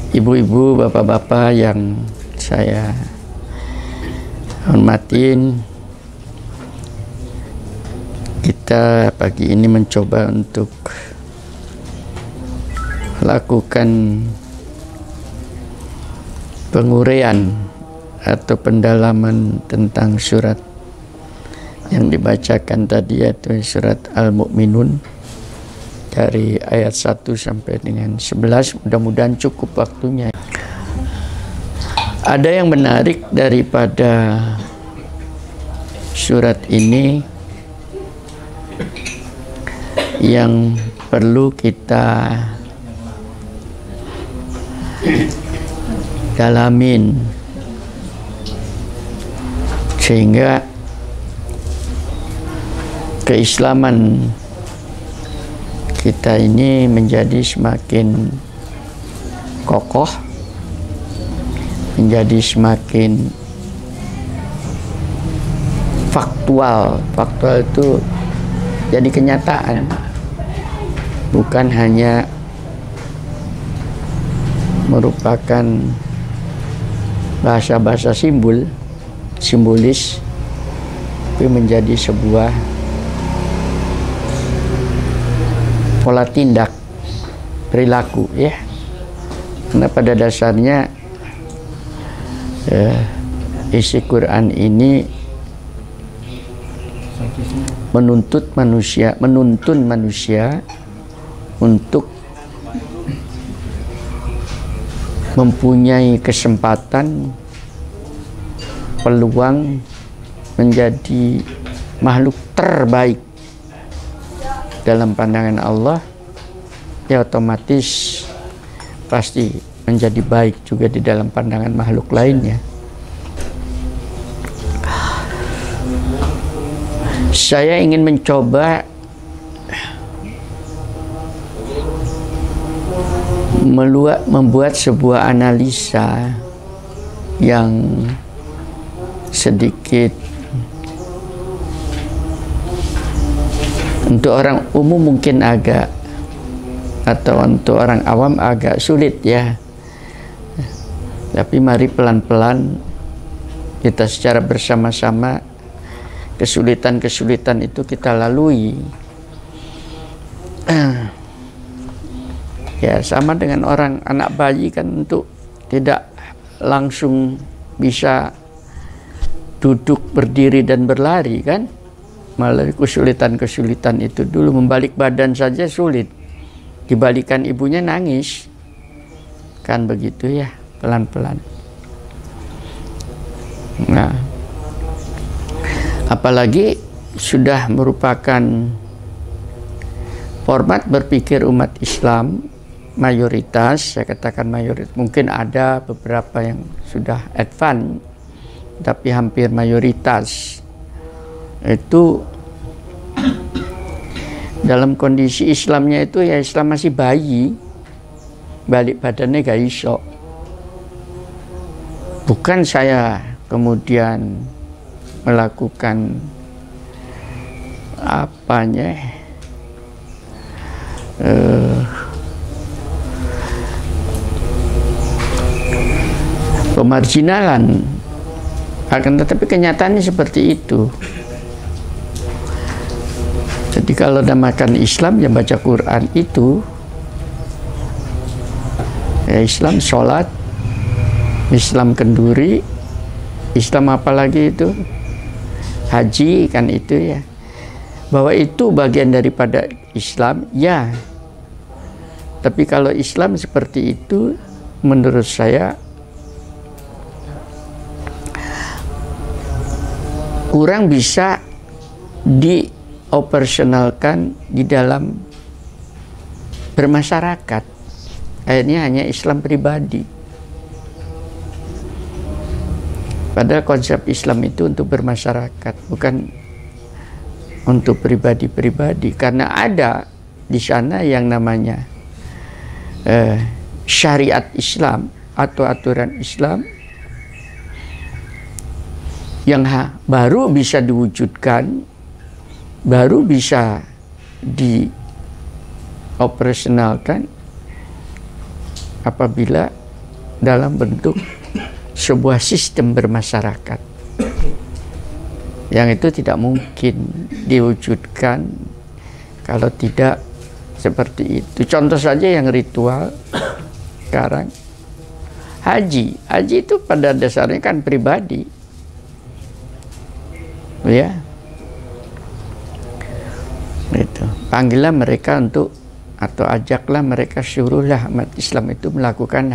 Ibu-ibu, bapak-bapak yang saya hormatin, kita pagi ini mencoba untuk lakukan penguraian atau pendalaman tentang surat yang dibacakan tadi, yaitu surat Al-Mu'minun dari ayat 1 sampai dengan 11. Mudah-mudahan cukup waktunya. Ada yang menarik daripada surat ini yang perlu kita dalamin sehingga keislaman kita ini menjadi semakin kokoh, menjadi semakin faktual. Faktual itu jadi kenyataan, bukan hanya merupakan bahasa-bahasa simbolis, tapi menjadi sebuah pola tindak, perilaku, ya. Karena pada dasarnya isi Quran ini menuntun manusia untuk mempunyai kesempatan, peluang menjadi makhluk terbaik dalam pandangan Allah, ya otomatis pasti menjadi baik juga di dalam pandangan makhluk lainnya. Saya ingin mencoba membuat sebuah analisa yang sedikit untuk orang umum mungkin agak, atau untuk orang awam agak sulit, ya. Tapi mari pelan-pelan kita secara bersama-sama kesulitan-kesulitan itu kita lalui. Ya, sama dengan anak bayi kan, untuk tidak langsung bisa duduk, berdiri dan berlari kan, melalui kesulitan-kesulitan itu dulu. Membalik badan saja sulit, dibalikan ibunya nangis kan, begitu ya, pelan-pelan. Nah, apalagi sudah merupakan format berpikir umat Islam mayoritas, saya katakan mayoritas, mungkin ada beberapa yang sudah advance, tapi hampir mayoritas itu dalam kondisi Islamnya itu, ya Islam masih bayi, balik badannya gak iso. Bukan saya kemudian melakukan pemarginalan, akan tetapi kenyataannya seperti itu. Jadi kalau namakan Islam, ya baca Quran itu, ya Islam sholat, Islam kenduri, Islam apalagi itu, haji kan, itu ya. Bahwa itu bagian daripada Islam, ya. Tapi kalau Islam seperti itu, menurut saya kurang bisa dioperasionalkan di dalam bermasyarakat. Akhirnya hanya Islam pribadi. Padahal konsep Islam itu untuk bermasyarakat, bukan untuk pribadi-pribadi. Karena ada di sana yang namanya syariat Islam atau aturan Islam yang baru bisa diwujudkan, baru bisa dioperasionalkan apabila dalam bentuk sebuah sistem bermasyarakat yang itu tidak mungkin diwujudkan kalau tidak seperti itu. Contoh saja yang ritual sekarang, haji itu pada dasarnya kan pribadi, ya. Itu panggillah mereka untuk, atau ajaklah mereka, suruhlah umat Islam itu melakukan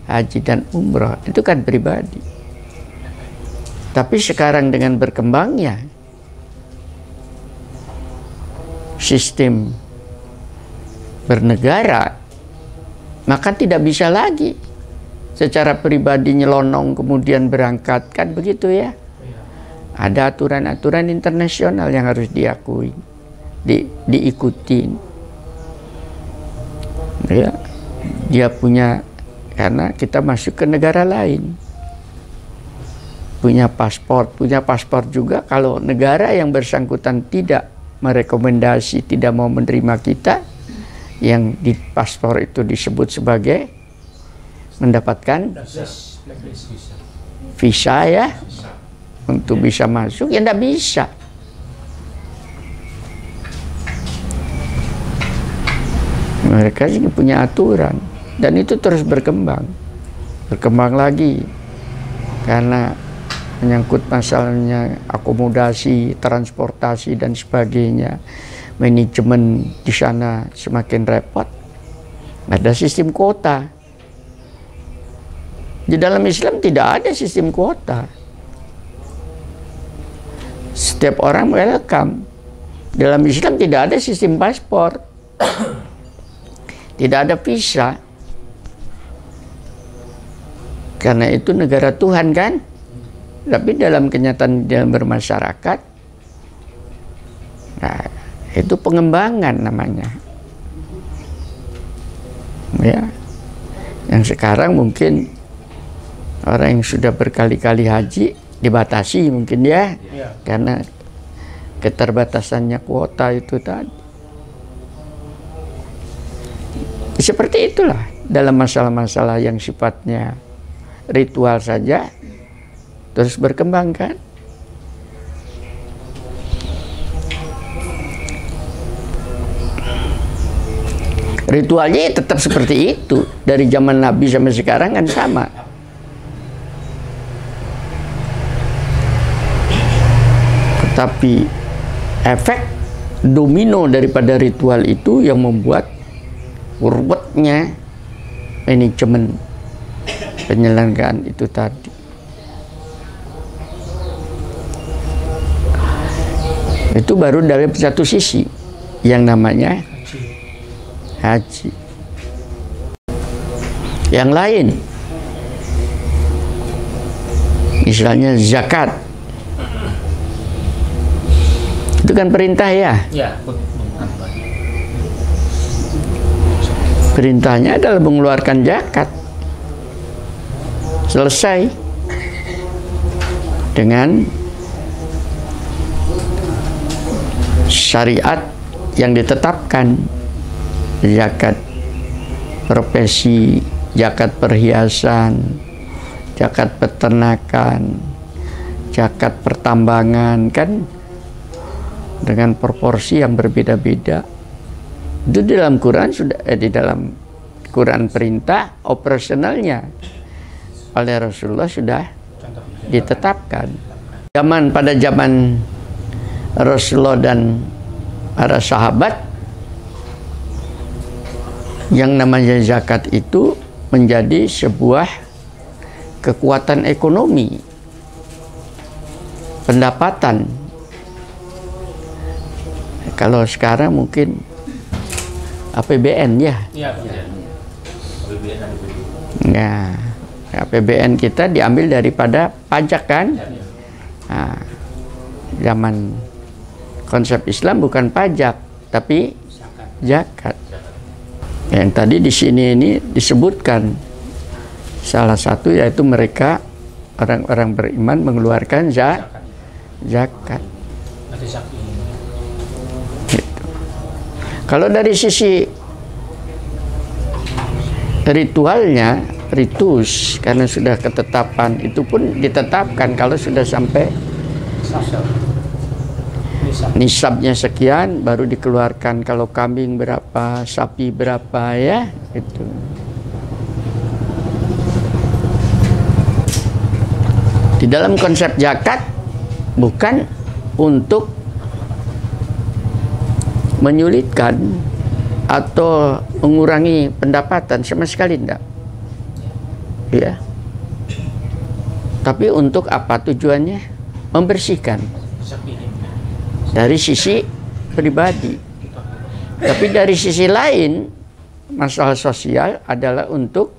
haji dan umroh, itu kan pribadi. Tapi sekarang dengan berkembangnya sistem bernegara, maka tidak bisa lagi secara pribadi nyelonong kemudian berangkat, kan begitu ya. Ada aturan-aturan internasional yang harus diakui, diikutin. Ya, dia punya, karena kita masuk ke negara lain, punya paspor juga. Kalau negara yang bersangkutan tidak merekomendasi, tidak mau menerima kita, yang di paspor itu disebut sebagai mendapatkan visa ya, untuk bisa masuk, ya tidak bisa. Mereka juga punya aturan, dan itu terus berkembang lagi, karena menyangkut masalahnya akomodasi, transportasi dan sebagainya. Manajemen di sana semakin repot. Ada sistem kuota. Di dalam Islam tidak ada sistem kuota. Setiap orang welcome. Dalam Islam tidak ada sistem paspor. Tidak ada visa. Karena itu negara Tuhan kan? Tapi dalam kenyataan dalam bermasyarakat, nah, itu pengembangan namanya. Ya, yang sekarang mungkin orang yang sudah berkali-kali haji dibatasi mungkin ya, karena keterbatasannya kuota itu tadi. Seperti itulah dalam masalah-masalah yang sifatnya ritual saja terus berkembang kan. Ritualnya tetap seperti itu dari zaman Nabi sampai sekarang kan sama. Tetapi efek domino daripada ritual itu yang membuat ruwetnya manajemen penyelenggaraan itu tadi. Itu baru dari satu sisi yang namanya haji. Yang lain, misalnya zakat, itu kan perintah ya. Perintahnya adalah mengeluarkan zakat. Selesai dengan syariat yang ditetapkan. Zakat profesi, zakat perhiasan, zakat peternakan, zakat pertambangan, kan dengan proporsi yang berbeda-beda. Itu di dalam Quran sudah di dalam Quran perintah, operasionalnya oleh Rasulullah sudah ditetapkan. Pada zaman Rasulullah dan para sahabat, yang namanya zakat itu menjadi sebuah kekuatan ekonomi, pendapatan. Kalau sekarang mungkin APBN ya. Nah, APBN kita diambil daripada pajak kan. Nah, zaman konsep Islam bukan pajak, tapi zakat. Yang tadi di sini ini disebutkan salah satu, yaitu mereka orang-orang beriman mengeluarkan zakat. Gitu. Kalau dari sisi ritualnya, ritus, karena sudah ketetapan. Itu pun ditetapkan kalau sudah sampai nisabnya sekian baru dikeluarkan. Kalau kambing berapa, sapi berapa, ya itu. Di dalam konsep zakat bukan untuk menyulitkan atau mengurangi pendapatan, sama sekali tidak. Ya. Tapi untuk apa tujuannya? Membersihkan dari sisi pribadi. Tapi dari sisi lain, masalah sosial adalah untuk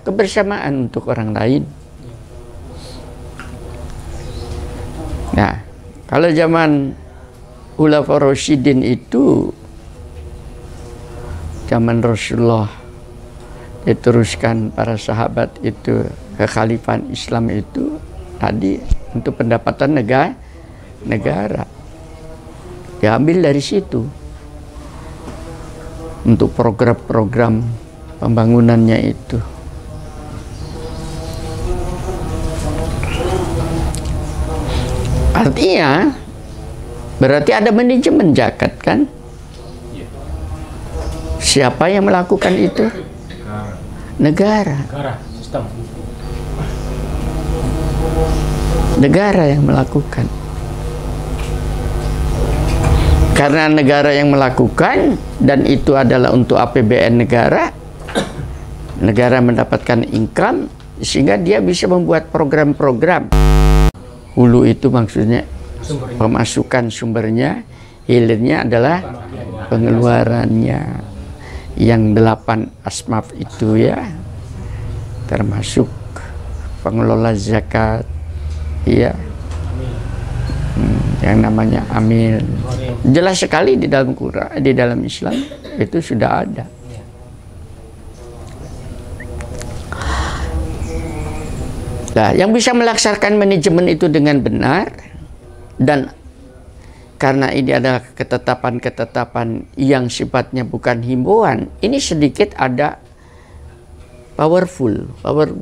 kebersamaan untuk orang lain. Nah, kalau zaman Khulafaur Rasyidin itu, zaman Rasulullah diteruskan para sahabat itu, kekhalifahan Islam itu tadi untuk pendapatan negara diambil dari situ untuk program-program pembangunannya itu. Artinya berarti ada manajemen zakat kan? Siapa yang melakukan itu? Negara. Negara yang melakukan. Karena negara yang melakukan dan itu adalah untuk APBN negara, negara mendapatkan income sehingga dia bisa membuat program-program. Hulu itu maksudnya pemasukan sumbernya, hilirnya adalah pengeluarannya. Yang 8 asmaf itu ya, termasuk pengelola zakat, ya, yang namanya amil. Jelas sekali di dalam Quran, di dalam Islam itu sudah ada. Nah, yang bisa melaksanakan manajemen itu dengan benar, dan karena ini adalah ketetapan-ketetapan yang sifatnya bukan himbauan, ini sedikit ada powerful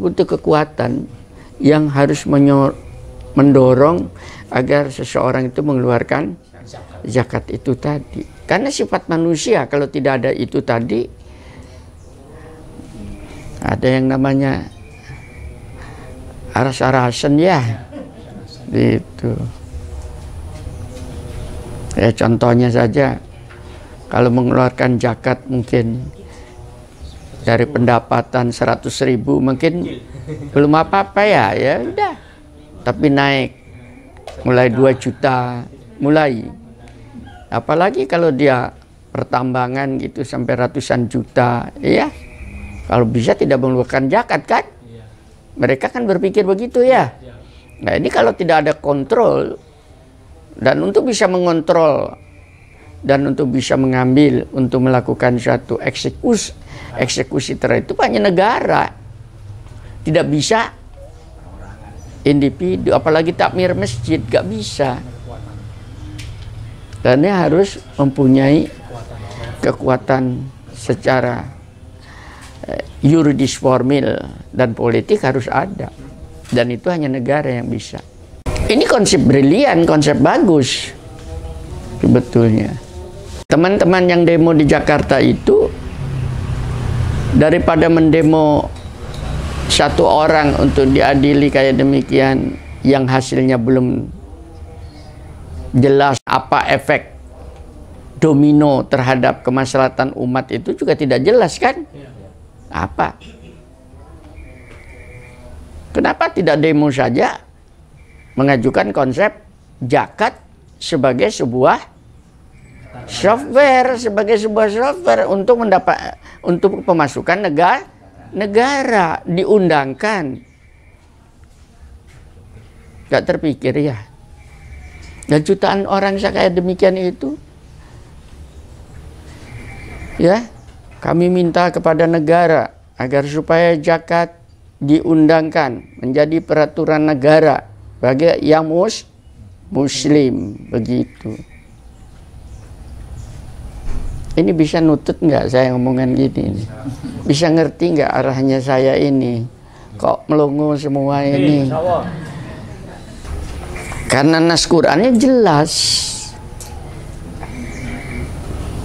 itu kekuatan yang harus mendorong agar seseorang itu mengeluarkan zakat itu tadi. Karena sifat manusia kalau tidak ada itu tadi, ada yang namanya aras-arasan ya, gitu. Ya contohnya saja, kalau mengeluarkan zakat mungkin dari pendapatan 100.000 mungkin belum apa-apa ya, ya udah. Tapi naik mulai 2 juta, mulai. Apalagi kalau dia pertambangan gitu sampai ratusan juta, ya. Kalau bisa tidak mengeluarkan zakat kan? Mereka kan berpikir begitu ya. Nah ini kalau tidak ada kontrol, dan untuk bisa mengontrol dan untuk bisa mengambil, untuk melakukan suatu eksekusi terhadap itu hanya negara. Tidak bisa individu, apalagi takmir masjid, gak bisa. Karena harus mempunyai kekuatan secara yuridis formil dan politik harus ada. Dan itu hanya negara yang bisa. Ini konsep brilian, konsep bagus sebetulnya. Teman-teman yang demo di Jakarta itu, daripada mendemo satu orang untuk diadili kayak demikian, yang hasilnya belum jelas apa efek domino terhadap kemaslahatan umat, itu juga tidak jelas kan? Apa? Kenapa tidak demo saja mengajukan konsep zakat sebagai sebuah software, untuk pemasukan negara diundangkan. Gak terpikir ya? Dan jutaan orang kayak demikian itu, ya, kami minta kepada negara agar supaya zakat diundangkan menjadi peraturan negara bagi yang muslim, begitu. Ini bisa nutut nggak saya ngomongan gini? Bisa ngerti nggak arahnya saya ini? kok melongo semua ini? Karena nas Qurannya jelas.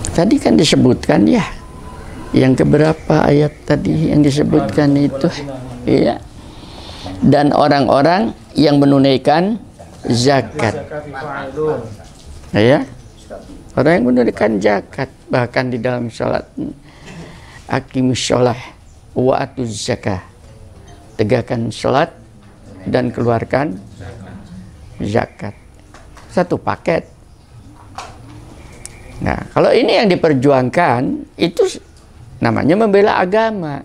Tadi kan disebutkan ya, yang keberapa ayat tadi yang disebutkan itu, iya. Dan orang-orang yang menunaikan zakat, ya, orang yang menunaikan zakat, bahkan di dalam sholat, aqimus sholah wa atuz zakah, tegakkan sholat dan keluarkan zakat, satu paket. Nah, kalau ini yang diperjuangkan, itu namanya membela agama,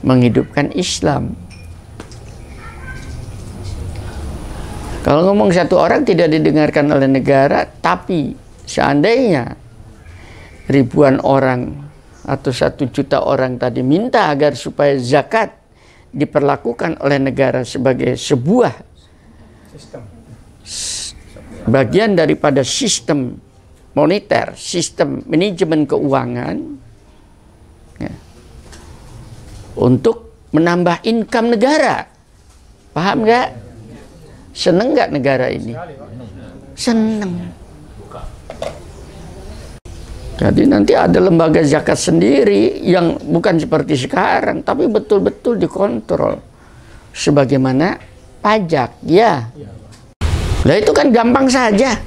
menghidupkan Islam. Kalau ngomong satu orang tidak didengarkan oleh negara, tapi seandainya ribuan orang atau 1 juta orang tadi minta agar supaya zakat diperlakukan oleh negara sebagai sebuah bagian daripada sistem moneter, sistem manajemen keuangan, ya, untuk menambah income negara. Paham nggak? Seneng nggak negara ini? Seneng. Jadi nanti ada lembaga zakat sendiri yang bukan seperti sekarang, tapi betul-betul dikontrol sebagaimana pajak, ya. Lah itu kan gampang saja.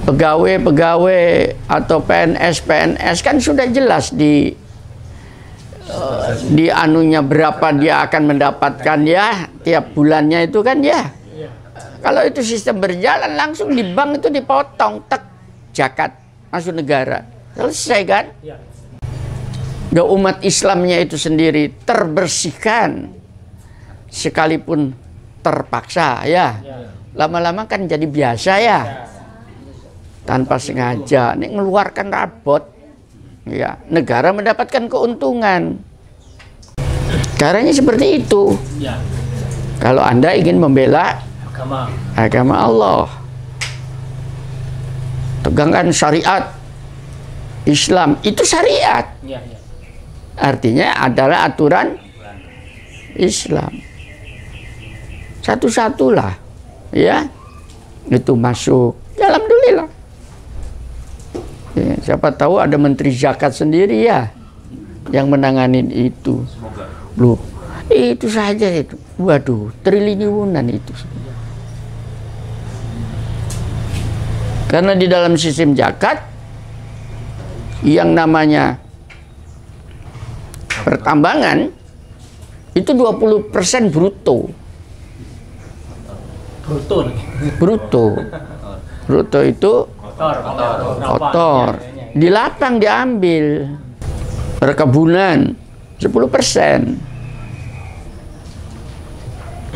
Pegawai-pegawai atau PNS kan sudah jelas di anunya berapa dia akan mendapatkan, ya, tiap bulannya itu kan, ya. Kalau itu sistem berjalan, langsung di bank itu dipotong, tek, zakat masuk negara, selesai kan? Dan umat Islamnya itu sendiri terbersihkan, sekalipun terpaksa, ya. Lama-lama kan jadi biasa, ya. Tanpa sengaja, ini ngeluarkan rabot, ya, negara mendapatkan keuntungan. Caranya seperti itu. Kalau Anda ingin membela agama Allah, tegangkan syariat Islam, itu syariat. Artinya adalah aturan Islam. Satu-satulah, ya, itu masuk. Ya, alhamdulillah. Ya, siapa tahu ada menteri zakat sendiri, ya, yang menanganin itu. Loh, itu saja itu. Waduh, triliunan itu. Karena di dalam sistem zakat yang namanya pertambangan itu 20% bruto. Bruto itu kotor. Di lapang diambil. Perkebunan 10%.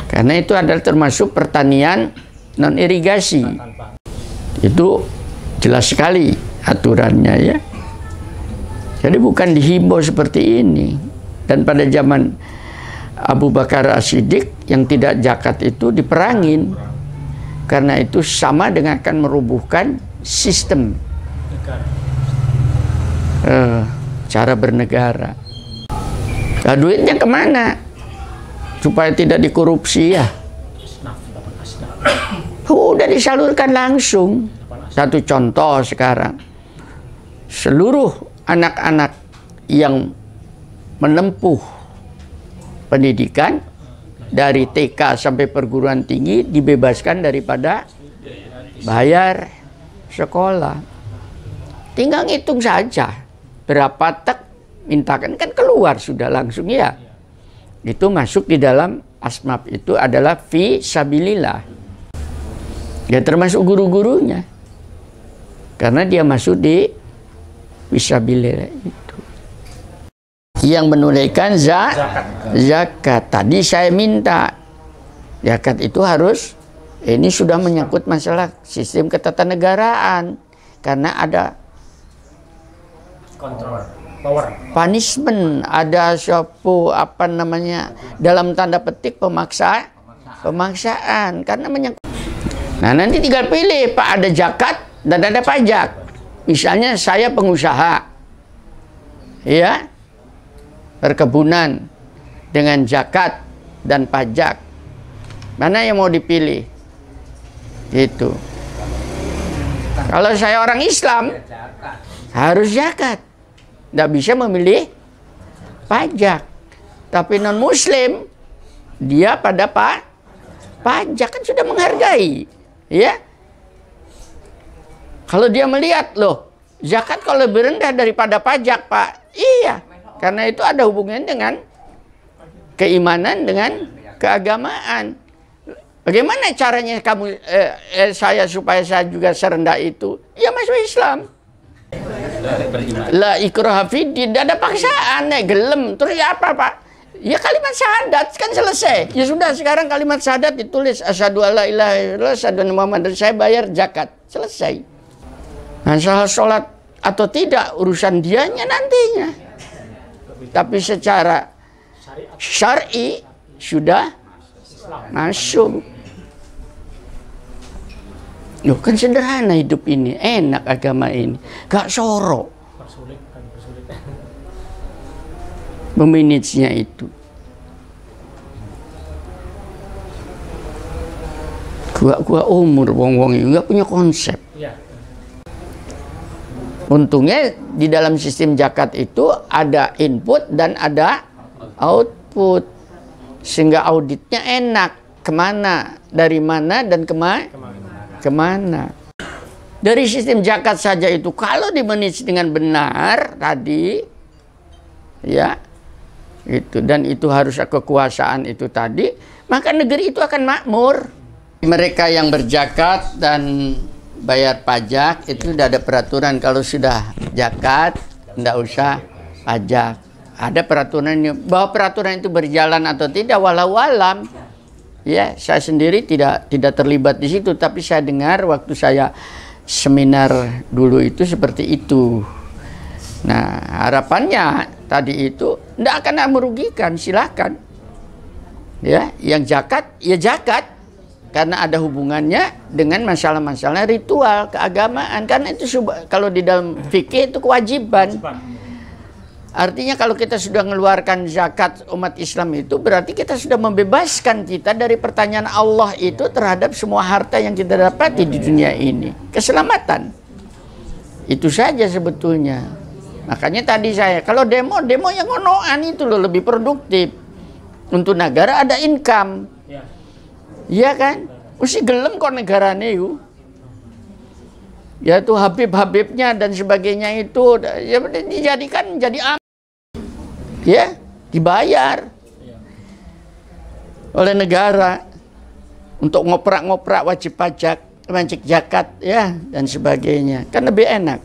Karena itu adalah termasuk pertanian non irigasi. Itu jelas sekali aturannya, ya. Jadi bukan dihimbau seperti ini. Dan pada zaman Abu Bakar As-Siddiq yang tidak zakat itu diperangin. Karena itu sama dengan akan merubuhkan sistem cara bernegara. Nah, duitnya kemana? Supaya tidak dikorupsi, ya. Udah disalurkan langsung. Satu contoh sekarang, seluruh anak-anak yang menempuh pendidikan dari TK sampai perguruan tinggi dibebaskan daripada bayar sekolah. Tinggal ngitung saja berapa tek mintakan, kan keluar sudah langsung, ya. Itu masuk di dalam asmap, itu adalah fi sabilillah. Ya, termasuk guru-gurunya. Karena dia masuk di fisabilillah itu. Yang menunaikan zakat. Tadi saya minta zakat itu harus, ini sudah menyangkut masalah sistem ketatanegaraan. Karena ada kontrol, power, punishment, ada suatu apa namanya, dalam tanda petik pemaksaan. Karena menyangkut. Nah, nanti tinggal pilih, Pak, ada zakat dan ada pajak. Misalnya saya pengusaha, ya, perkebunan dengan zakat dan pajak. Mana yang mau dipilih? Itu. Kalau saya orang Islam, harus zakat. Tidak bisa memilih pajak. Tapi non-Muslim, dia pada pajak, kan sudah menghargai. Ya. Kalau dia melihat, loh, zakat kalau lebih rendah daripada pajak, Pak. Iya. Karena itu ada hubungannya dengan keimanan, dengan keagamaan. Bagaimana caranya saya supaya saya juga serendah itu? Ya masuk Islam. La ikraha fiddin, tidak ada paksaan, gelem. Terus ya apa, Pak? Ya kalimat syahadat kan selesai. Ya sudah, sekarang kalimat syahadat ditulis asyhadu alla ilaha illallah, asyhadu anna muhammadar, saya bayar zakat. Selesai. Nah, soal sholat atau tidak urusan dianya nantinya. Tapi secara syar'i sudah masuk. Loh, kan sederhana hidup ini, enak agama ini, gak sorok. Memanagenya itu. Gua umur wong-wong ini nggak punya konsep. Untungnya di dalam sistem zakat itu ada input dan ada output, sehingga auditnya enak, kemana, dari mana dan kemana. Dari sistem zakat saja itu kalau dimanage dengan benar tadi, ya itu, dan itu harus kekuasaan itu tadi, maka negeri itu akan makmur. Mereka yang berzakat dan bayar pajak itu sudah ada peraturan, kalau sudah zakat tidak usah pajak. Ada peraturannya, bahwa peraturan itu berjalan atau tidak walau alam. Ya, saya sendiri tidak terlibat di situ, tapi saya dengar waktu saya seminar dulu itu seperti itu. Nah, harapannya tadi itu tidak akan merugikan, silakan. Ya, yang zakat ya zakat. Karena ada hubungannya dengan masalah-masalah ritual keagamaan. Karena itu kalau di dalam fikih itu kewajiban. Artinya kalau kita sudah mengeluarkan zakat umat Islam itu berarti kita sudah membebaskan kita dari pertanyaan Allah itu terhadap semua harta yang kita dapati di dunia ini. Keselamatan. Itu saja sebetulnya. Makanya tadi saya, kalau demo yang ngonoan itu loh lebih produktif. Untuk negara ada income. Iya kan? Mesti gelem kok negaranya itu. Ya itu Habib-habibnya dan sebagainya itu ya dijadikan jadi ya, dibayar oleh negara untuk ngoprak-ngoprak wajib pajak, wajib zakat ya dan sebagainya. Kan lebih enak.